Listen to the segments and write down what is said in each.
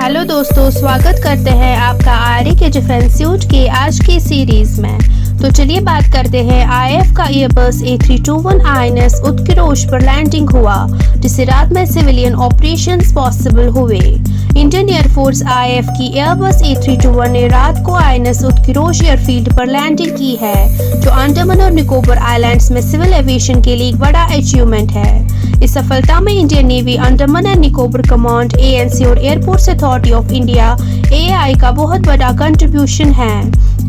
Hello दोस्तों, स्वागत करते हैं आपका आरए के डिफेंस सूट के आज की सीरीज में। तो चलिए बात करते हैं आईएएफ का एयरबस A321 INS उत्कृष्ट पर लैंडिंग हुआ, जिससे रात में सिविलियन ऑपरेशंस पॉसिबल हुए। इंडियन एयरफोर्स आईएएफ की एयरबस A321 ने रात को INS उत्कृष्ट एयरफील्ड पर लैंडिंग की है, जो अंडमान और निकोबार आइलैंड्स में सिविल एविएशन के लिए एक बड़ा अचीवमेंट है। इस सफलता में Indian navy, Andaman and Nicobar command, ANC और airports authority of India AAI का बहुत बड़ा कंट्रीब्यूशन है।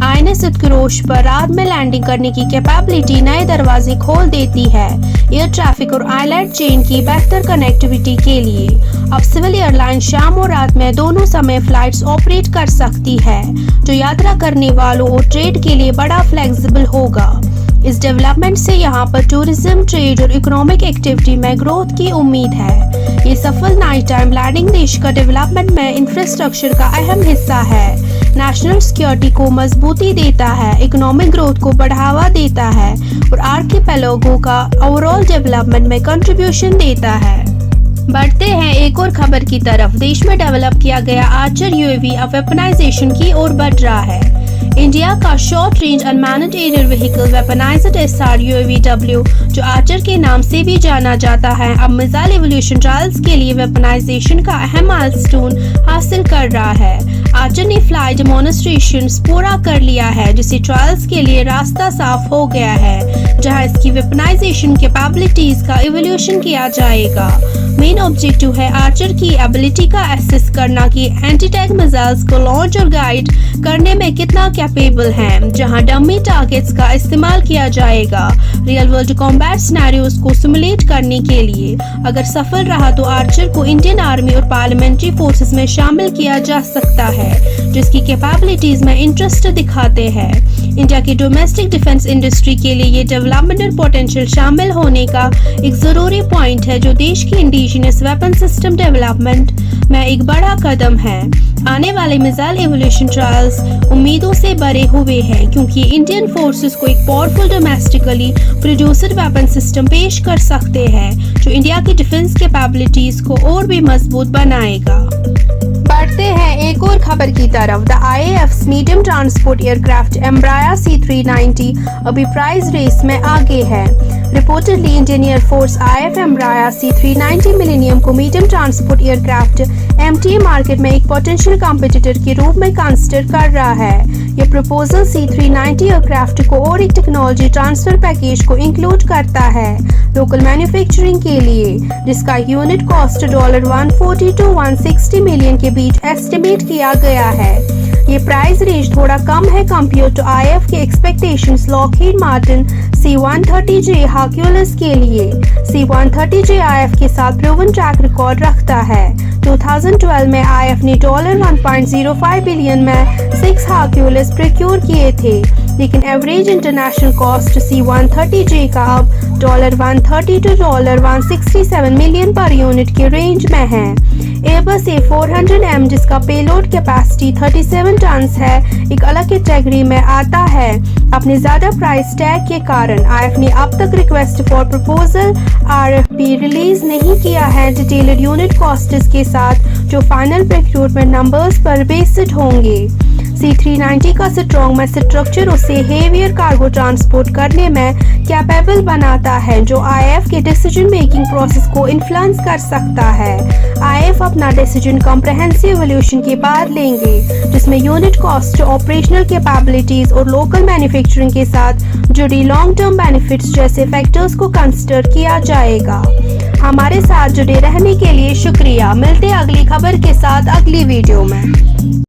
INS उत्कृष्ट पर रात में लैंडिंग करने की कैपेबिलिटी नए दरवाजे खोल देती है एयर ट्रैफिक और आइलैंड चेन की बेहतर कनेक्टिविटी के लिए। अब सिविल एयरलाइन शाम और रात में दोनों समय फ्लाइट्स ऑपरेट कर सकती है, जो यात्रा करने वालों और ट्रेड के लिए बड़ा फ्लेक्सिबल होगा। इस डेवलपमेंट से यहाँ पर टूरिज्म, ट्रेड और इकोनॉमिक एक्टिविटी में ग्रोथ की उम्मीद है। ये सफल नाइट टाइम लैंडिंग देश का डेवलपमेंट में इंफ्रास्ट्रक्चर का अहम हिस्सा है, नेशनल सिक्योरिटी को मजबूती देता है, इकोनॉमिक ग्रोथ को बढ़ावा देता है और आर्किपेलागो का ओवरऑल डेवलपमेंट में कंट्रीब्यूशन देता है। बढ़ते हैं एक और खबर की तरफ। देश में डेवलप किया गया आर्चर UAV अब वेपनाइजेशन की ओर बढ़ रहा है। इंडिया का short range unmanned aerial vehicle weaponised SR UAVW, जो आर्चर के नाम से भी जाना जाता है, अब मिसाइल एवोल्यूशन ट्रायल्स के लिए वेपनाइजेशन का अहम माइलस्टोन हासिल कर रहा है। आर्चर ने फ्लाई डेमोन्स्ट्रेशन पूरा कर लिया है, जिससे ट्रायल्स के लिए रास्ता साफ हो गया है, जहां इसकी वेपनाइजेशन कैपेबिलिटीज का इवोल्यूशन किया जाएगा। मेन ऑब्जेक्टिव है आर्चर की एबिलिटी का एसेस करना कि एंटी टैंक मिसाइल्स को लॉन्च और गाइड करने में कितना कैपेबल हैं, जहां डमी टारगेट्स का इस्तेमाल किया जाएगा रियल वर्ल्ड कॉम्बैट सिनेरियोज को सिमुलेट करने के लिए। अगर सफल रहा तो आर्चर को इंडियन आर्मी और पार्लियामेंट्री फोर्सेस में शामिल किया जा सकता है, जिसकी कैपेबिलिटीज में इंटरेस्ट दिखाते हैं। इंडिया की डोमेस्टिक डिफेंस इंडस्ट्री के लिए ये डेवलपमेंट पोटेंशियल शामिल होने का एक जरूरी पॉइंट है, जो देश की इंडिजिनस वेपन सिस्टम डेवलपमेंट में एक बड़ा कदम है। आने वाले मिसाइल एवोल्यूशन ट्रायल्स उम्मीदों से भरे हुए हैं, क्योंकि इंडियन फोर्सेस को एक powerful domestically producer weapon system पेश कर सकते हैं, जो इंडिया की डिफेंस कैपेबिलिटीज को और भी मजबूत बनाएगा। बढ़ते हैं एक और खबर की तरफ। The IAF's medium transport aircraft Embraer C390 अभी प्राइस रेस में आगे है। Reportedly Indian Air Force IAF Embraer C390 millennium को medium transport aircraft MTA market में एक पोटेंशियल कॉम्पिटिटर के रूप में कंसिडर कर रहा है। यह प्रपोजल C390 एयरक्राफ्ट को और एक टेक्नोलॉजी ट्रांसफर पैकेज को इंक्लूड करता है लोकल मैन्युफैक्चरिंग के लिए, जिसका यूनिट कॉस्ट $140 to $160 मिलियन के बीच एस्टिमेट किया गया है। ये प्राइस रेंज थोड़ा कम है कंपेयर टू IAF के expectations Lockheed Martin C-130J Hercules के लिए। C-130J IAF के साथ प्रूवन ट्रैक रिकॉर्ड रखता है। 2012 में IAF ने $1.05 बिलियन में 6 हर्क्यूलिस प्रोक्योर किए थे, लेकिन एवरेज इंटरनेशनल कॉस्ट C-130J का अब $130 to $167 मिलियन पर यूनिट के रेंज में है। एयरबस A400M, जिसका पेलोड कैपेसिटी 37 टन्स है, एक अलग कैटेगरी में आता है। अपने ज्यादा प्राइस टैग के कारण IAF ने अब तक request for proposal RFP release नहीं किया है डिटेल्ड यूनिट कॉस्ट्स के साथ, जो फाइनल प्रोक्योरमेंट नंबर्स पर बेस्ड होंगे। C390 का स्ट्रॉन्ग में स्ट्रक्चर उसे हेवियर कार्गो ट्रांसपोर्ट करने में कैपेबल बनाता है, जो IAF के डिसीजन मेकिंग प्रोसेस को इन्फ्लुएंस कर सकता है। IAF अपना डिसीजन कॉम्प्रहेंसिव इवोल्यूशन के बाद लेंगे, जिसमें यूनिट कॉस्ट, ऑपरेशनल कैपेबिलिटीज और लोकल मैन्युफैक्चरिंग के साथ जुड़ी लॉन्ग टर्म बेनिफिट्स जैसे फैक्टर्स को कंसिडर किया जाएगा। हमारे साथ जुड़े रहने के लिए शुक्रिया। मिलते हैं अगली खबर के साथ अगली वीडियो में।